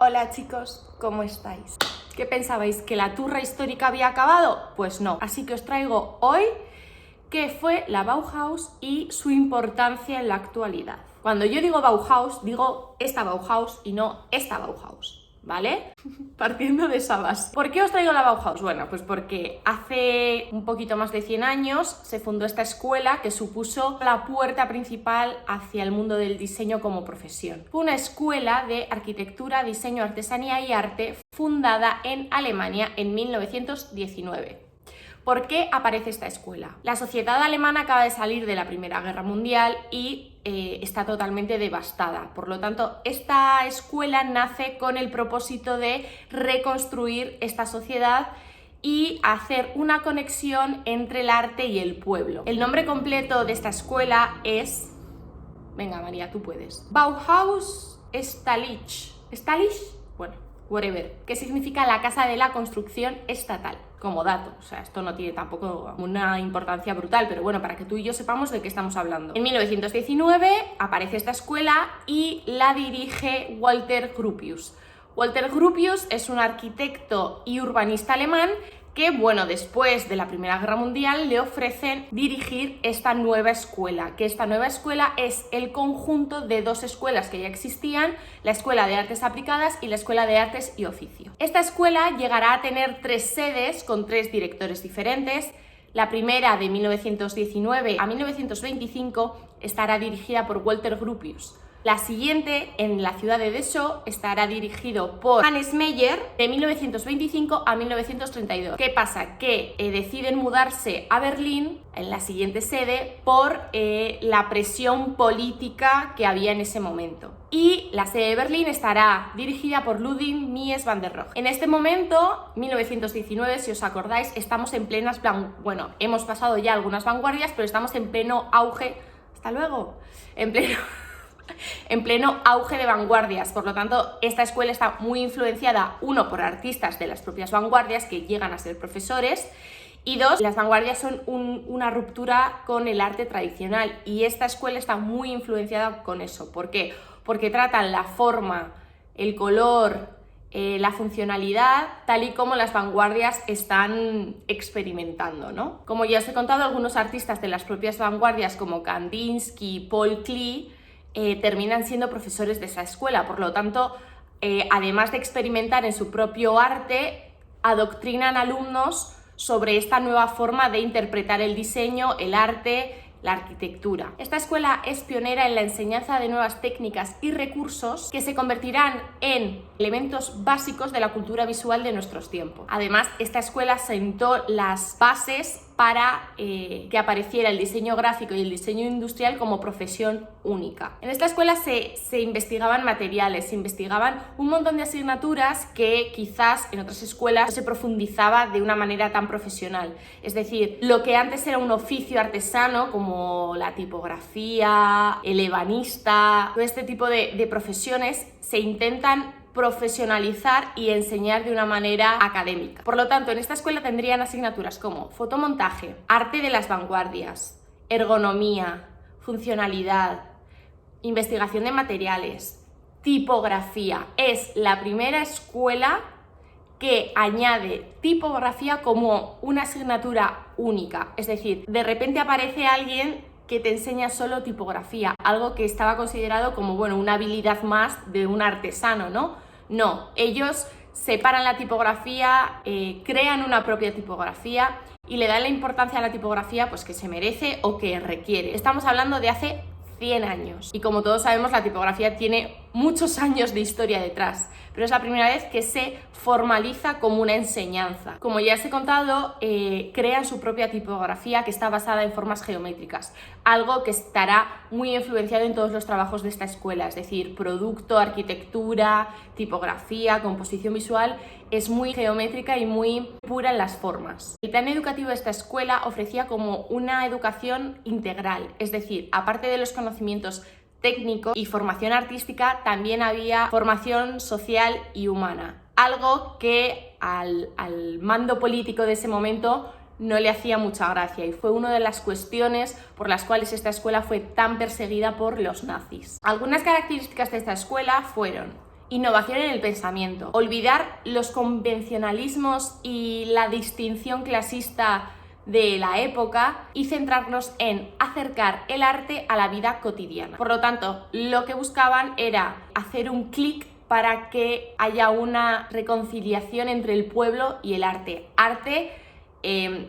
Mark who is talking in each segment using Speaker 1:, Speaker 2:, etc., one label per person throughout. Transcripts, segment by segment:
Speaker 1: Hola chicos, ¿cómo estáis? ¿Qué pensabais? ¿Que la turra histórica había acabado? Pues no, así que os traigo hoy qué fue la Bauhaus y su importancia en la actualidad. Cuando yo digo Bauhaus, digo esta Bauhaus y no esta Bauhaus, ¿vale? Partiendo de esa base. ¿Por qué os traigo la Bauhaus? Bueno, pues porque hace un poquito más de 100 años se fundó esta escuela que supuso la puerta principal hacia el mundo del diseño como profesión. Fue una escuela de arquitectura, diseño, artesanía y arte fundada en Alemania en 1919. ¿Por qué aparece esta escuela? La sociedad alemana acaba de salir de la Primera Guerra Mundial y está totalmente devastada. Por lo tanto, esta escuela nace con el propósito de reconstruir esta sociedad y hacer una conexión entre el arte y el pueblo. El nombre completo de esta escuela es... Venga, María, tú puedes. Bauhaus Staatlich. ¿Staatlich? Bueno, whatever. Que significa la casa de la construcción estatal. Como dato, o sea, esto no tiene tampoco una importancia brutal, pero bueno, para que tú y yo sepamos de qué estamos hablando. En 1919 aparece esta escuela y la dirige Walter Gropius. Walter Gropius es un arquitecto y urbanista alemán que, bueno, después de la Primera Guerra Mundial le ofrecen dirigir esta nueva escuela, que esta nueva escuela es el conjunto de dos escuelas que ya existían, la Escuela de Artes Aplicadas y la Escuela de Artes y Oficio. Esta escuela llegará a tener 3 sedes con 3 directores diferentes. La primera, de 1919 a 1925, estará dirigida por Walter Gropius. La siguiente, en la ciudad de Dessau, estará dirigido por Hannes Meyer de 1925 a 1932. ¿Qué pasa? Que deciden mudarse a Berlín, en la siguiente sede, por la presión política que había en ese momento. Y la sede de Berlín estará dirigida por Ludwig Mies van der Rohe. En este momento, 1919, si os acordáis, estamos en plenas... Bueno, hemos pasado ya algunas vanguardias, pero estamos en pleno auge... ¡Hasta luego! En pleno auge de vanguardias. Por lo tanto, esta escuela está muy influenciada, uno, por artistas de las propias vanguardias que llegan a ser profesores, y dos, las vanguardias son una ruptura con el arte tradicional, y esta escuela está muy influenciada con eso. ¿Por qué? Porque tratan la forma, el color, la funcionalidad, tal y como las vanguardias están experimentando, ¿no? Como ya os he contado, algunos artistas de las propias vanguardias, como Kandinsky, Paul Klee, terminan siendo profesores de esa escuela. Por lo tanto, además de experimentar en su propio arte, adoctrinan alumnos sobre esta nueva forma de interpretar el diseño, el arte, la arquitectura. Esta escuela es pionera en la enseñanza de nuevas técnicas y recursos que se convertirán en elementos básicos de la cultura visual de nuestros tiempos. Además, esta escuela sentó las bases para que apareciera el diseño gráfico y el diseño industrial como profesión única. En esta escuela se investigaban materiales, se investigaban un montón de asignaturas que quizás en otras escuelas no se profundizaba de una manera tan profesional. Es decir, lo que antes era un oficio artesano, como la tipografía, el ebanista, todo este tipo de profesiones se intentan profesionalizar y enseñar de una manera académica. Por lo tanto, en esta escuela tendrían asignaturas como fotomontaje, arte de las vanguardias, ergonomía, funcionalidad, investigación de materiales, tipografía. Es la primera escuela que añade tipografía como una asignatura única. Es decir, de repente aparece alguien que te enseña solo tipografía, algo que estaba considerado como, bueno, una habilidad más de un artesano, ¿no? No, ellos separan la tipografía, crean una propia tipografía y le dan la importancia a la tipografía pues que se merece o que requiere. Estamos hablando de hace 100 años. Y como todos sabemos, la tipografía tiene muchos años de historia detrás, pero es la primera vez que se formaliza como una enseñanza. Como ya os he contado, crean su propia tipografía que está basada en formas geométricas, algo que estará muy influenciado en todos los trabajos de esta escuela, es decir, producto, arquitectura, tipografía, composición visual, es muy geométrica y muy pura en las formas. El plan educativo de esta escuela ofrecía como una educación integral, es decir, aparte de los conocimientos técnicos y formación artística, también había formación social y humana, algo que al mando político de ese momento no le hacía mucha gracia, y fue una de las cuestiones por las cuales esta escuela fue tan perseguida por los nazis. Algunas características de esta escuela fueron innovación en el pensamiento, olvidar los convencionalismos y la distinción clasista de la época y centrarnos en acercar el arte a la vida cotidiana. Por lo tanto, lo que buscaban era hacer un clic para que haya una reconciliación entre el pueblo y el arte.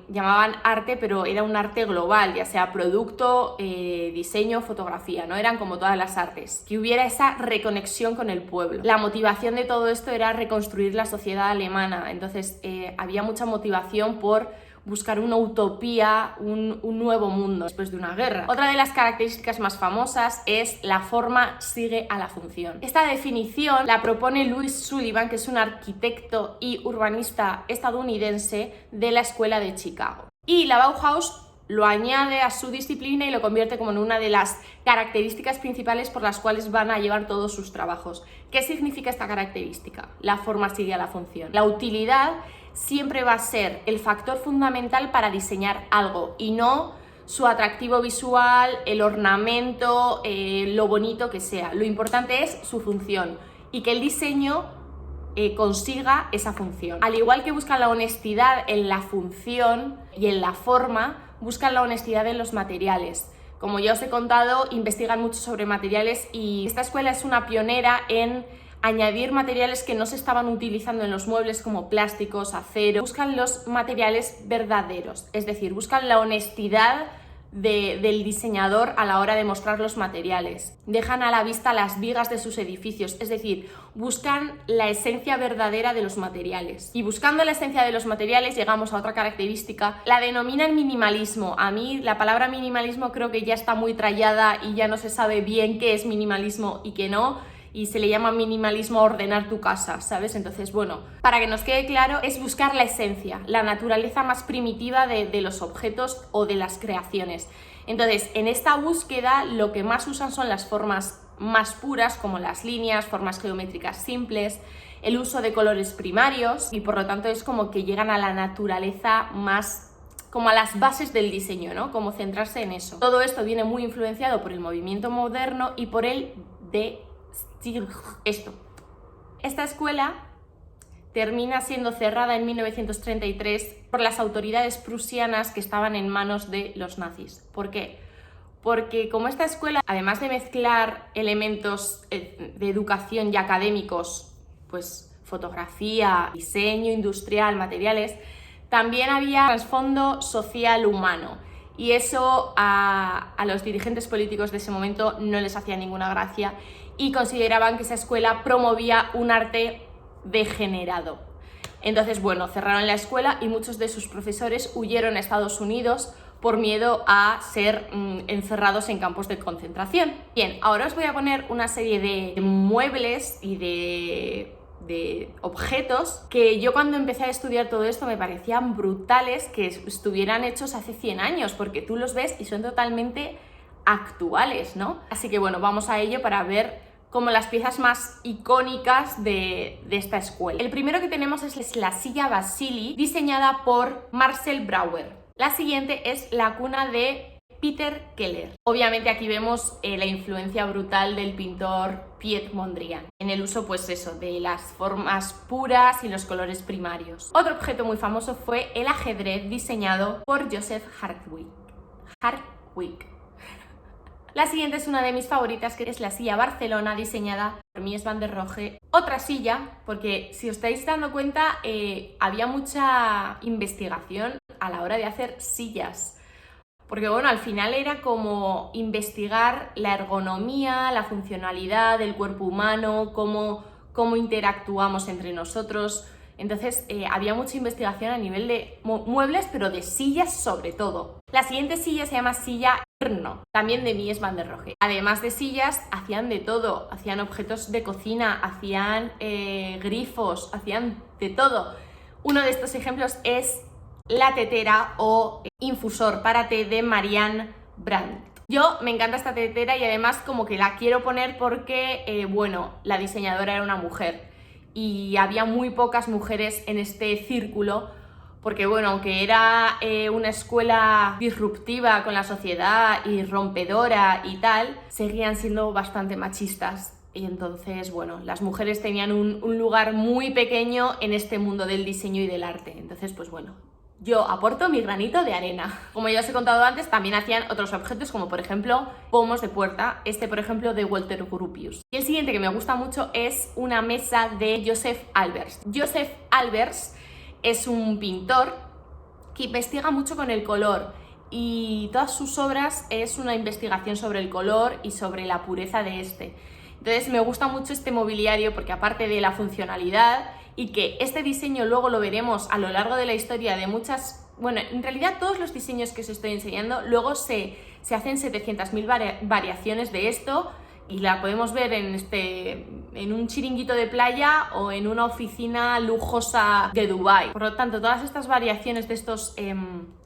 Speaker 1: Llamaban arte, pero era un arte global, ya sea producto, diseño, fotografía, no eran como todas las artes. Que hubiera esa reconexión con el pueblo. La motivación de todo esto era reconstruir la sociedad alemana, entonces había mucha motivación por buscar una utopía, un nuevo mundo después de una guerra. Otra de las características más famosas es la forma sigue a la función. Esta definición la propone Louis Sullivan, que es un arquitecto y urbanista estadounidense de la Escuela de Chicago. Y la Bauhaus lo añade a su disciplina y lo convierte como en una de las características principales por las cuales van a llevar todos sus trabajos. ¿Qué significa esta característica? La forma sigue a la función. La utilidad siempre va a ser el factor fundamental para diseñar algo y no su atractivo visual, el ornamento, lo bonito que sea. Lo importante es su función y que el diseño consiga esa función. Al igual que buscan la honestidad en la función y en la forma, buscan la honestidad en los materiales. Como ya os he contado, investigan mucho sobre materiales y esta escuela es una pionera en añadir materiales que no se estaban utilizando en los muebles como plásticos, acero. Buscan los materiales verdaderos, es decir, buscan la honestidad del diseñador a la hora de mostrar los materiales. Dejan a la vista las vigas de sus edificios, es decir, buscan la esencia verdadera de los materiales. Y buscando la esencia de los materiales llegamos a otra característica, la denominan minimalismo. A mí la palabra minimalismo creo que ya está muy trallada y ya no se sabe bien qué es minimalismo y qué no, y se le llama minimalismo a ordenar tu casa, ¿sabes? Entonces, bueno, para que nos quede claro, es buscar la esencia, la naturaleza más primitiva de los objetos o de las creaciones. Entonces, en esta búsqueda lo que más usan son las formas más puras, como las líneas, formas geométricas simples, el uso de colores primarios, y por lo tanto es como que llegan a la naturaleza más, como a las bases del diseño, ¿no? Como centrarse en eso. Todo esto viene muy influenciado por el movimiento moderno y por el de esto. Esta escuela termina siendo cerrada en 1933 por las autoridades prusianas que estaban en manos de los nazis. ¿Por qué? Porque como esta escuela, además de mezclar elementos de educación y académicos, pues fotografía, diseño industrial, materiales, también había trasfondo social humano. Y eso a los dirigentes políticos de ese momento no les hacía ninguna gracia y consideraban que esa escuela promovía un arte degenerado. Entonces, bueno, cerraron la escuela y muchos de sus profesores huyeron a Estados Unidos por miedo a ser encerrados en campos de concentración. Bien, ahora os voy a poner una serie de muebles y de objetos que yo cuando empecé a estudiar todo esto me parecían brutales que estuvieran hechos hace 100 años, porque tú los ves y son totalmente actuales, ¿no? Así que bueno, vamos a ello para ver como las piezas más icónicas de esta escuela. El primero que tenemos es la silla Vasili, diseñada por Marcel Brauer. La siguiente es la cuna de Peter Keller. Obviamente aquí vemos la influencia brutal del pintor Piet Mondrian en el uso, pues eso, de las formas puras y los colores primarios. Otro objeto muy famoso fue el ajedrez diseñado por Joseph Hartwig. La siguiente es una de mis favoritas, que es la silla Barcelona, diseñada por Mies van der Rohe. Otra silla, porque si os estáis dando cuenta, había mucha investigación a la hora de hacer sillas. Porque bueno, al final era como investigar la ergonomía, la funcionalidad del cuerpo humano, cómo interactuamos entre nosotros. Entonces había mucha investigación a nivel de muebles, pero de sillas sobre todo. La siguiente silla se llama silla Erno, también de Mies van der Rohe. Además de sillas, hacían de todo. Hacían objetos de cocina, hacían grifos, hacían de todo. Uno de estos ejemplos es la tetera o infusor para té de Marianne Brandt. Yo me encanta esta tetera y además como que la quiero poner porque, bueno, la diseñadora era una mujer y había muy pocas mujeres en este círculo porque, bueno, aunque era una escuela disruptiva con la sociedad y rompedora y tal, seguían siendo bastante machistas. y entonces, bueno, las mujeres tenían un lugar muy pequeño en este mundo del diseño y del arte. Entonces, pues bueno, yo aporto mi granito de arena. Como ya os he contado antes, también hacían otros objetos como por ejemplo pomos de puerta, este por ejemplo de Walter Gropius. Y el siguiente que me gusta mucho es una mesa de Joseph Albers. Joseph Albers es un pintor que investiga mucho con el color y todas sus obras es una investigación sobre el color y sobre la pureza de este. Entonces me gusta mucho este mobiliario porque aparte de la funcionalidad y que este diseño luego lo veremos a lo largo de la historia de muchas... Bueno, en realidad todos los diseños que os estoy enseñando luego se hacen 700.000 variaciones de esto y la podemos ver en un chiringuito de playa o en una oficina lujosa de Dubái. Por lo tanto, todas estas variaciones de estos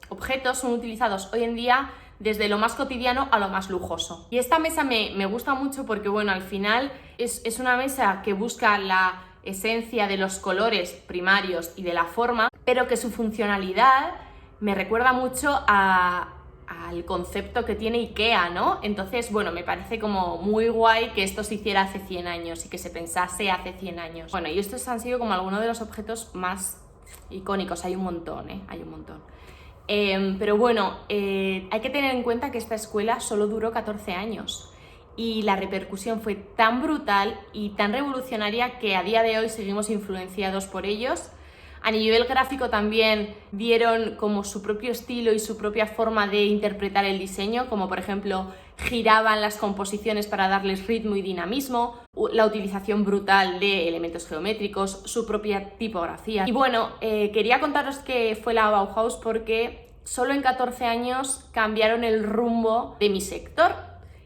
Speaker 1: objetos son utilizados hoy en día desde lo más cotidiano a lo más lujoso. Y esta mesa me gusta mucho porque, bueno, al final es una mesa que busca la esencia de los colores primarios y de la forma, pero que su funcionalidad me recuerda mucho al concepto que tiene IKEA, ¿no? Entonces, bueno, me parece como muy guay que esto se hiciera hace 100 años y que se pensase hace 100 años. Bueno, y estos han sido como algunos de los objetos más icónicos, hay un montón, hay un montón. Pero bueno, hay que tener en cuenta que esta escuela solo duró 14 años y la repercusión fue tan brutal y tan revolucionaria que a día de hoy seguimos influenciados por ellos. A nivel gráfico también dieron como su propio estilo y su propia forma de interpretar el diseño, como por ejemplo giraban las composiciones para darles ritmo y dinamismo, la utilización brutal de elementos geométricos, su propia tipografía. Y bueno, quería contaros que fue la Bauhaus porque solo en 14 años cambiaron el rumbo de mi sector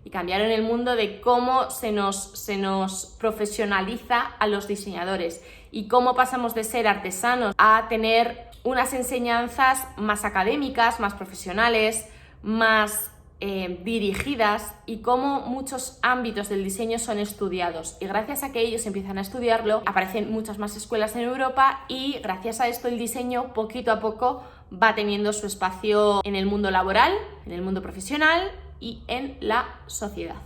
Speaker 1: y cambiaron el mundo de cómo se nos profesionaliza a los diseñadores y cómo pasamos de ser artesanos a tener unas enseñanzas más académicas, más profesionales, más dirigidas y cómo muchos ámbitos del diseño son estudiados. Y gracias a que ellos empiezan a estudiarlo, aparecen muchas más escuelas en Europa y gracias a esto el diseño poquito a poco va teniendo su espacio en el mundo laboral, en el mundo profesional y en la sociedad.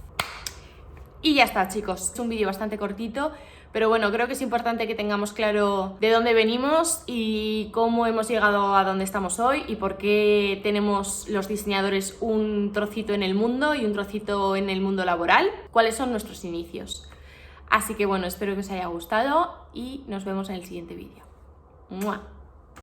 Speaker 1: Y ya está, chicos, es un vídeo bastante cortito, pero bueno, creo que es importante que tengamos claro de dónde venimos y cómo hemos llegado a donde estamos hoy y por qué tenemos los diseñadores un trocito en el mundo y un trocito en el mundo laboral, cuáles son nuestros inicios. Así que bueno, espero que os haya gustado y nos vemos en el siguiente vídeo. ¡Mua!